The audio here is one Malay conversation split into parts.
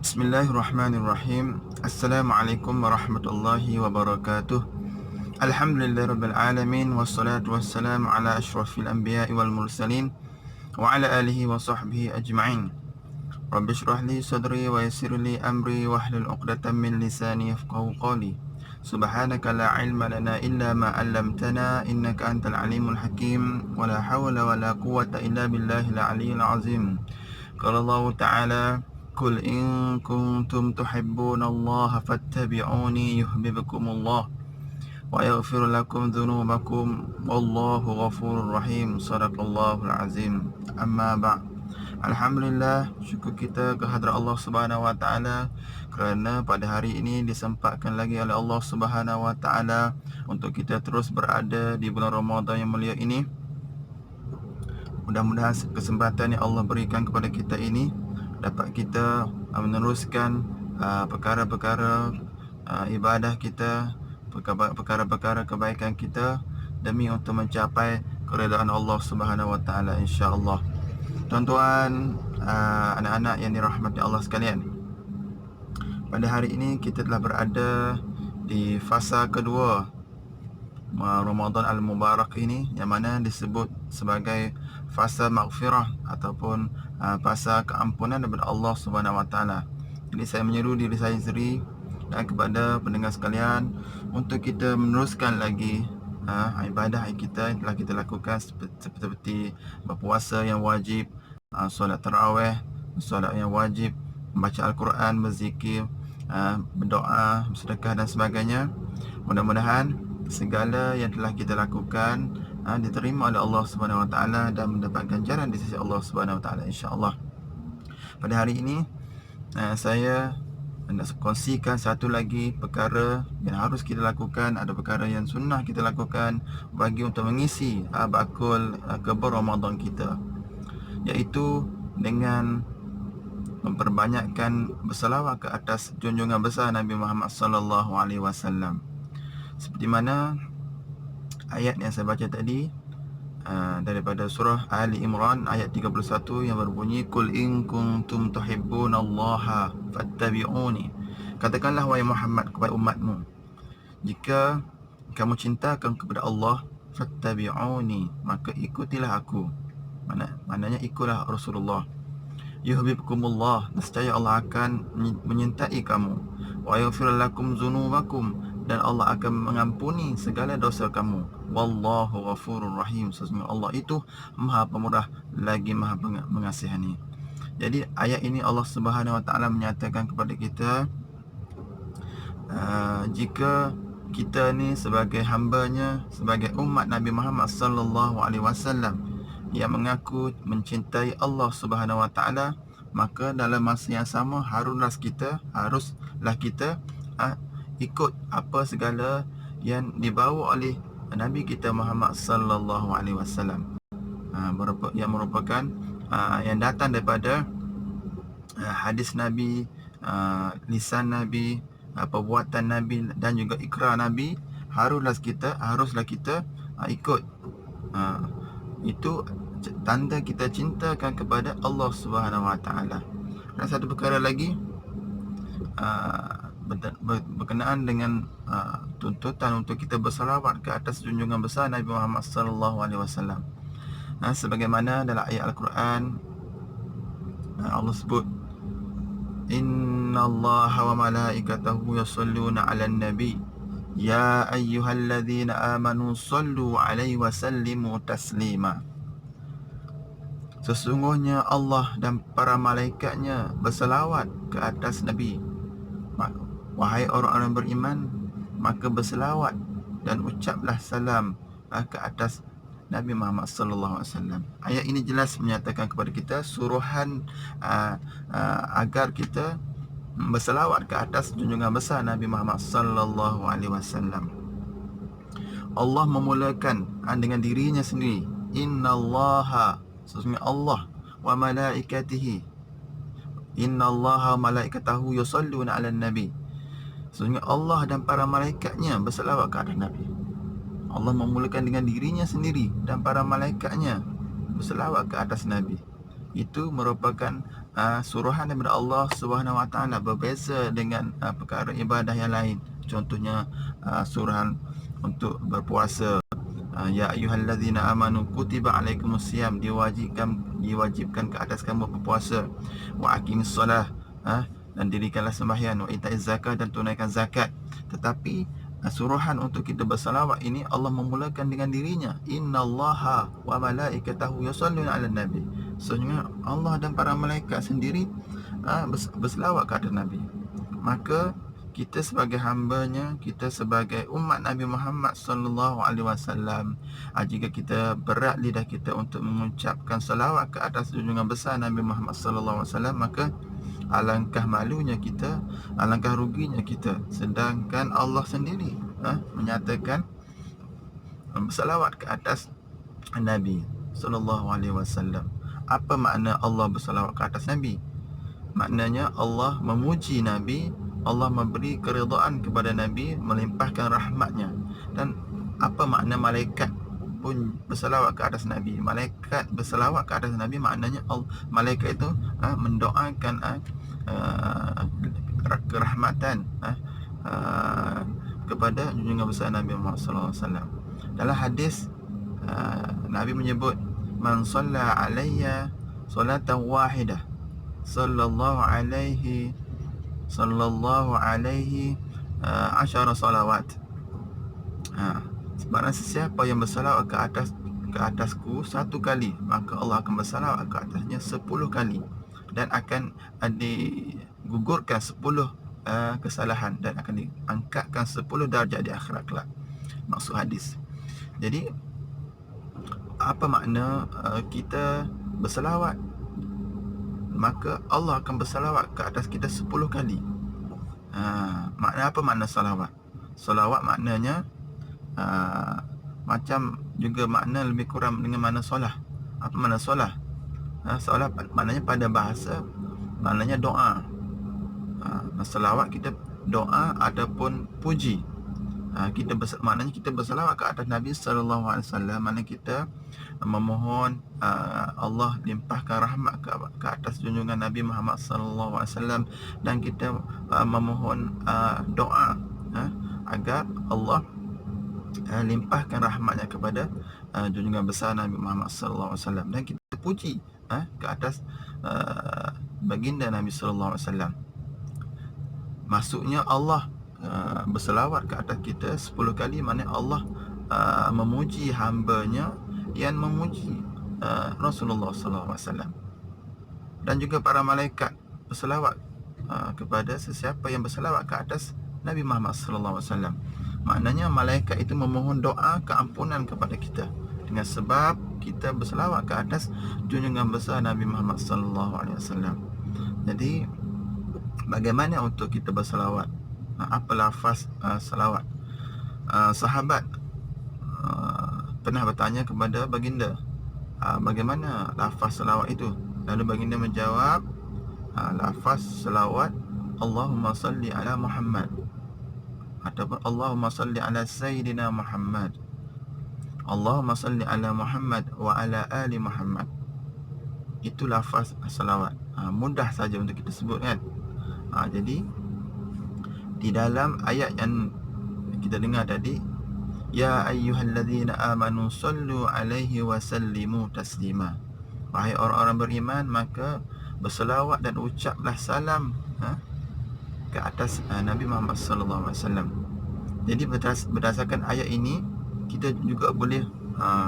Bismillahirrahmanirrahim. Assalamualaikum warahmatullahi wabarakatuh. Alhamdulillahirabbil alamin wassalatu wassalamu ala asyrafil anbiya'i wal mursalin wa ala alihi wa sahbihi ajma'in. Rabbi shrah li sadri wa yassir li amri wahlul 'uqdatam min lisani yafqahu qawli. Subhanaka la ilma lana illa ma 'allamtana innaka antal alimul hakim wa la hawla wa la quwwata illa billahil aliyyil azim. Qala Allah Ta'ala Qul in kuntum tuhibbunallaha fattabi'uni yuhibbukumullah wa yaghfir lakum dhunubakum wallahu ghafurur rahim. Shadaqallahul azim. Amma ba'd. Alhamdulillah, syukur kita kehadrat Allah Subhanahu wa taala kerana pada hari ini disempatkan lagi oleh Allah Subhanahu wa taala untuk kita terus berada di bulan Ramadan yang mulia ini. Mudah-mudahan kesempatan yang Allah berikan kepada kita ini dapat kita meneruskan perkara-perkara ibadah kita, perkara-perkara kebaikan kita demi untuk mencapai keredaan Allah Subhanahu wa taala, insya-Allah. Tuan-tuan, anak-anak yang dirahmati Allah sekalian, pada hari ini kita telah berada di fasa kedua Ramadan Al-Mubarak ini, yang mana disebut sebagai fasa maghfirah ataupun fasa keampunan daripada Allah Subhanahu wa taala. Jadi saya menyeru diri saya sendiri dan kepada pendengar sekalian untuk kita meneruskan lagi ibadah kita yang telah kita lakukan, seperti berpuasa yang wajib, solat tarawih, solat yang wajib, membaca Al-Quran, berzikir, berdoa, bersedekah dan sebagainya. Mudah-mudahan segala yang telah kita lakukan diterima oleh Allah Subhanahu wa taala dan mendapat ganjaran di sisi Allah Subhanahu wa taala, insya-Allah. Pada hari ini saya nak kongsikan satu lagi perkara yang harus kita lakukan, ada perkara yang sunnah kita lakukan bagi untuk mengisi bakul kebun Ramadan kita, iaitu dengan memperbanyakkan berselawat ke atas junjungan besar Nabi Muhammad sallallahu alaihi wasallam. Seperti mana ayat yang saya baca tadi daripada surah Ali Imran ayat 31 yang berbunyi, Qul in kuntum tuhibbunallaha fattabi'uni. Katakanlah wahai Muhammad kepada umatmu, jika kamu cintakan kepada Allah, fattabi'uni, maka ikutilah aku. Maknanya ikutlah Rasulullah. Yuhibbukumullah, nescaya Allah akan menyintai kamu. Wa yaghfir lakum dzunubakum, dan Allah akan mengampuni segala dosa kamu. Wallahu ghafurur rahim. Sesungguhnya Allah itu Maha Pemurah lagi Maha Mengasihani. Jadi ayat ini Allah Subhanahu wa taala menyatakan kepada kita, jika kita ni sebagai hamba-Nya, sebagai umat Nabi Muhammad sallallahu alaihi wasallam yang mengaku mencintai Allah Subhanahu wa taala, maka dalam masa yang sama haruslah kita ikut apa segala yang dibawa oleh Nabi kita Muhammad sallallahu alaihi wasallam, yang merupakan yang datang daripada hadis Nabi, lisan Nabi, perbuatan Nabi dan juga ikrar Nabi. Haruslah kita ikut. Itu tanda kita cintakan kepada Allah Subhanahu wa taala. Dan satu perkara lagi berkenaan dengan tuntutan untuk kita bersalawat ke atas junjungan besar Nabi Muhammad sallallahu alaihi wasallam. Sebagaimana dalam ayat Al-Quran Allah sebut, Innallaha wa malaikatahu yusalluna 'alan nabi ya ayyuhalladzina amanu sallu 'alaihi wa sallimu taslima. Sesungguhnya Allah dan para malaikatnya berselawat ke atas Nabi. Wahai orang-orang beriman, maka berselawat dan ucaplah salam ke atas Nabi Muhammad sallallahu alaihi wasallam. Ayat ini jelas menyatakan kepada kita suruhan agar kita berselawat ke atas junjungan besar Nabi Muhammad sallallahu alaihi wasallam. Allah memulakan dengan dirinya sendiri, Innallaha, sesungguhnya Allah, wa malaikatihi, Innallaha wa malaikatahu yusalluna 'alan nabi. Sesungguhnya Allah dan para malaikatnya berselawat ke atas Nabi. Allah memulakan dengan dirinya sendiri dan para malaikatnya berselawat ke atas Nabi. itu merupakan suruhan daripada Allah Subhanahu Wa Taala, berbeza dengan perkara ibadah yang lain. Contohnya suruhan untuk berpuasa. Ya ayyuhallazina amanu kutiba alaikumusiyam, diwajibkan ke atas kamu berpuasa. Wa aqimis solah, dan dirikanlah sembahyang. Wa itaiz zakat, dan tunaikan zakat. Tetapi suruhan untuk kita bersalawat ini Allah memulakan dengan dirinya. Innallaha wa malaikatahu yusalluna 'alan nabi. Sesungguhnya Allah dan para malaikat sendiri berselawat ke atas Nabi. Maka kita sebagai hambanya, kita sebagai umat Nabi Muhammad sallallahu alaihi wasallam, jika kita berat lidah kita untuk mengucapkan salawat ke atas junjungan besar Nabi Muhammad sallallahu alaihi wasallam, maka alangkah malunya kita, alangkah ruginya kita. Sedangkan Allah sendiri menyatakan bersalawat ke atas Nabi sallallahu alaihi wasallam. Apa makna Allah bersalawat ke atas Nabi? Maknanya Allah memuji Nabi, Allah memberi keridaan kepada Nabi, melimpahkan rahmatnya. Dan apa makna malaikat pun bersalawat ke atas Nabi? Malaikat bersalawat ke atas Nabi maknanya malaikat itu mendoakan kerahmatan kepada junjungan besar Nabi Muhammad sallallahu alaihi wasallam. Dalam hadis Nabi menyebut, man shalla alayya salatan wahidah sallallahu alaihi asyara salawat. Sebarang sesiapa yang bersalawat ke atasku satu kali, maka Allah akan bersalawat ke atasnya 10 kali, dan akan digugurkan 10 kesalahan, dan akan diangkatkan 10 darjat di akhirat kelak. Maksud hadis. Jadi apa makna kita bersalawat? Maka Allah akan bersalawat ke atas kita 10 kali. Apa makna salawat? Salawat maknanya macam juga makna lebih kurang dengan makna solah. Apa makna solah? Solah maknanya pada bahasa, maknanya doa. Salawat kita doa ataupun puji. Maknanya kita bersalawat ke atas Nabi sallallahu alaihi wasallam, maknanya kita memohon Allah limpahkan rahmat ke atas junjungan Nabi Muhammad sallallahu alaihi wasallam, dan kita memohon doa agar Allah limpahkan rahmatnya kepada junjungan besar Nabi Muhammad sallallahu alaihi wasallam, dan kita puji ke atas baginda Nabi sallallahu alaihi wasallam. Maksudnya Allah berselawat ke atas kita 10 kali, maknanya Allah memuji hambanya yang memuji Rasulullah sallallahu alaihi wasallam. Dan juga para malaikat berselawat kepada sesiapa yang berselawat ke atas Nabi Muhammad sallallahu alaihi wasallam. Maknanya malaikat itu memohon doa keampunan kepada kita dengan sebab kita berselawat ke atas junjungan besar Nabi Muhammad sallallahu alaihi wasallam. Jadi bagaimana untuk kita berselawat? Apa lafaz salawat? Sahabat pernah bertanya kepada baginda, bagaimana lafaz salawat itu? Lalu baginda menjawab, lafaz salawat Allahumma salli ala Muhammad, ataupun Allahumma salli ala Sayyidina Muhammad, Allahumma salli ala Muhammad wa ala ali Muhammad. Itu lafaz salawat. Mudah saja untuk kita sebut, kan? Jadi di dalam ayat yang kita dengar tadi, ya ayyuhallazina amanu sallu alaihi wa sallimu taslima. Wahai orang-orang beriman, maka berselawat dan ucaplah salam ke atas Nabi Muhammad sallallahu alaihi wasallam. Jadi berdasarkan ayat ini, kita juga boleh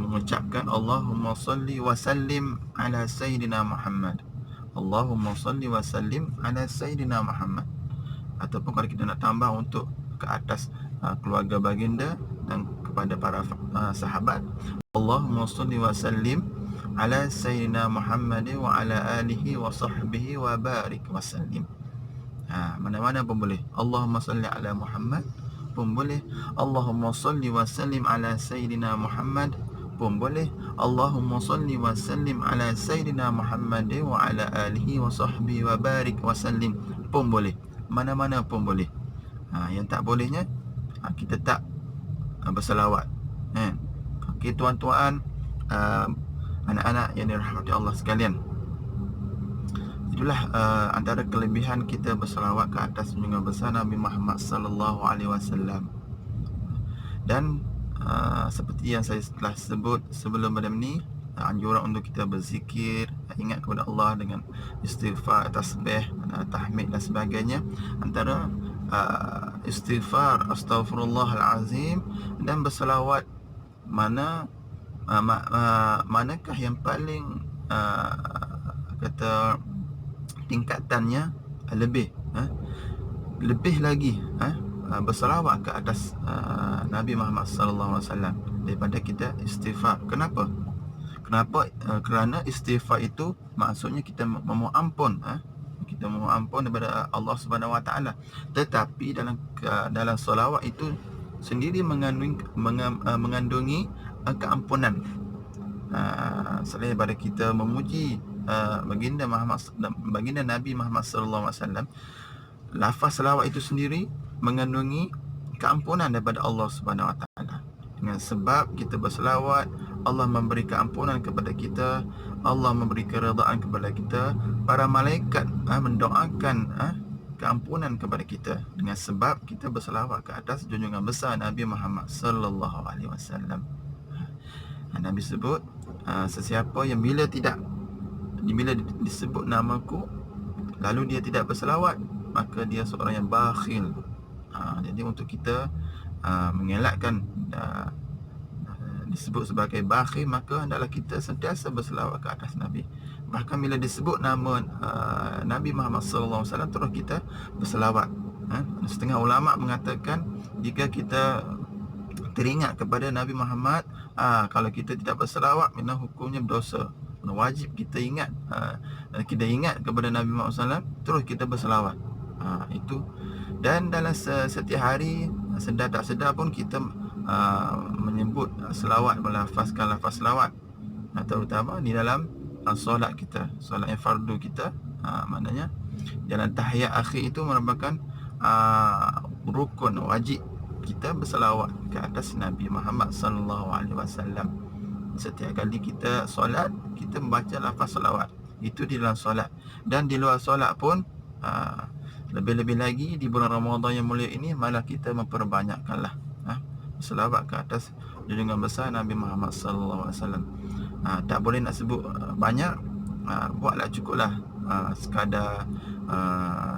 mengucapkan Allahumma salli wa sallim ala Sayyidina Muhammad, Allahumma salli wa sallim ala Sayyidina Muhammad. Ataupun kalau kita nak tambah untuk ke atas keluarga baginda dan kepada para sahabat, Allahumma salli wa sallim ala Sayyidina Muhammad wa ala alihi wa sahbihi wa barik wa sallim. Mana-mana pun boleh. Allahumma salli ala Muhammad pun boleh, Allahumma salli wa sallim ala Sayyidina Muhammad pun boleh, Allahumma salli wa sallim ala Sayyidina Muhammad wa ala alihi wa sahbihi wa barik wa sallim pun boleh. Mana-mana pun boleh. Yang tak bolehnya kita tak berselawat. Okey tuan-tuan, anak-anak yang dirahmati Allah sekalian, itulah antara kelebihan kita berselawat ke atas junjungan besar Nabi Muhammad sallallahu alaihi wasallam. Dan seperti yang saya telah sebut sebelum pada ni, anjuran untuk kita berzikir, ingat kepada Allah dengan istighfar, tasbih, tahmid dan sebagainya. Antara istighfar, astaghfirullahalazim, dan berselawat, manakah yang paling kata tingkatannya lebih lagi berselawat ke atas Nabi Muhammad sallallahu alaihi wasallam daripada kita istighfar. Kenapa? Kerana istighfar itu maksudnya kita memohon ampun, kita memohon ampun daripada Allah Subhanahu Wa Taala. Tetapi dalam solawat itu sendiri mengandungi keampunan. Selain daripada kita memuji baginda Nabi Muhammad sallallahu alaihi wasallam, lafaz selawat itu sendiri mengandungi keampunan daripada Allah Subhanahu Wa Taala. Dengan sebab kita berselawat, Allah memberi keampunan kepada kita, Allah memberi keredaan kepada kita, para malaikat mendoakan keampunan kepada kita dengan sebab kita berselawat ke atas junjungan besar Nabi Muhammad sallallahu alaihi wasallam. Nabi sebut, sesiapa yang bila disebut namaku lalu dia tidak berselawat, maka dia seorang yang bakhil. Jadi untuk kita mengelakkan disebut sebagai bakhil, maka hendaklah kita sentiasa berselawat ke atas Nabi. Bahkan bila disebut nama Nabi Muhammad sallallahu alaihi wasallam, terus kita berselawat. Setengah ulama mengatakan jika kita teringat kepada Nabi Muhammad, kalau kita tidak berselawat, mina hukumnya berdosa. Wajib kita ingat kepada Nabi Muhammad SAW, terus kita berselawat. Itu. Dan dalam setiap hari, sedar tak sedar pun kita menyebut selawat, melafazkan lafaz selawat, terutama di dalam solat kita, solat yang fardu kita. Maknanya dalam tahiyat akhir itu merupakan rukun wajib kita berselawat ke atas Nabi Muhammad sallallahu alaihi wasallam. Setiap kali kita solat, kita membaca lafaz selawat. Itu di dalam solat. Dan di luar solat pun, lebih-lebih lagi di bulan Ramadan yang mulia ini, malah kita memperbanyakkanlah selawat ke atas junjungan besar Nabi Muhammad sallallahu alaihi wasallam. Tak boleh nak sebut banyak, buatlah cukuplah sekadar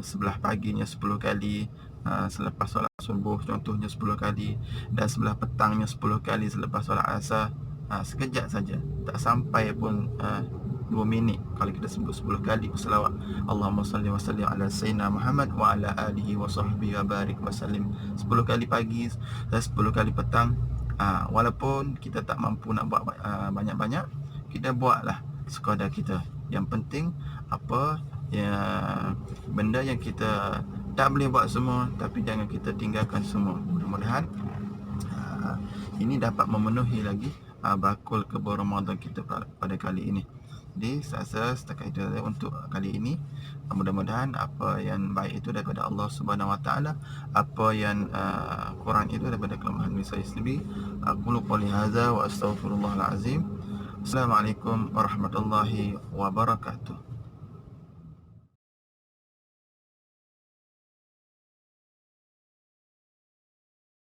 sebelah paginya 10 kali, selepas solat subuh contohnya 10 kali, dan sebelah petangnya 10 kali selepas solat asar. Sekejap saja, tak sampai pun 2 minit kalau kita sebut 10 kali berselawat. Allahumma salli wa sallim ala sayyidina Muhammad wa ala alihi wa sahbihi wa barik wa sallim. 10 kali pagi dan 10 kali petang. Walaupun kita tak mampu nak buat banyak-banyak, kita buatlah sekadar kita. Yang penting benda yang kita tak boleh buat semua, tapi jangan kita tinggalkan semua. Mudah-mudahan ini dapat memenuhi lagi bakul kebun Ramadan kita pada kali ini. Jadi saya rasa setakat itu saja untuk kali ini. Mudah-mudahan apa yang baik itu daripada Allah Subhanahu Wa Taala, apa yang kurang itu daripada kelemahan saya sendiri. Aku qouli hadza wa astaghfirullahal azim. Assalamualaikum warahmatullahi wabarakatuh.